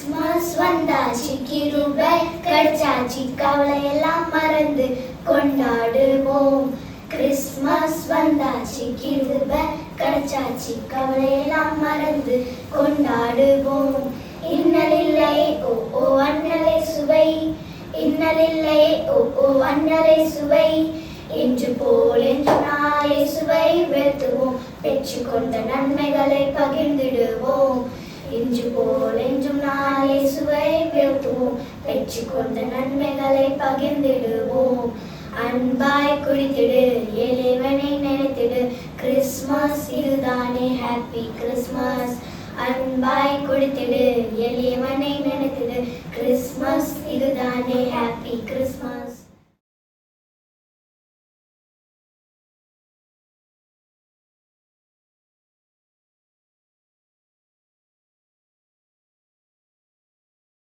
Christmas வந்தாச்சு, கிருபை கிடைச்சாச்சு, கவலையெல்லாம் மறந்து கொண்டாடுவோம். கிறிஸ்மஸ் வந்தாச்சு, கிருபை கிடைச்சாச்சு, கவலையெல்லாம் மறந்து கொண்டாடுவோம். இன்னலில்லை ஓ ஓ அண்ணலை சுவை, இன்னலில்லை ஓ ஓ அண்ணலை சுவை, என்று போல் என்று நாளை சுவை வெறுத்துவோம், பெற்றுக்கொண்ட நன்மைகளை பகிர்ந்திடுவோம். இன்று போல் என்றும் நாளை சுவை வெறுத்துவோம், பெற்றுக்கொண்ட நன்மைகளை பகிர்ந்திடுவோம். அன்பாய் குடித்திடு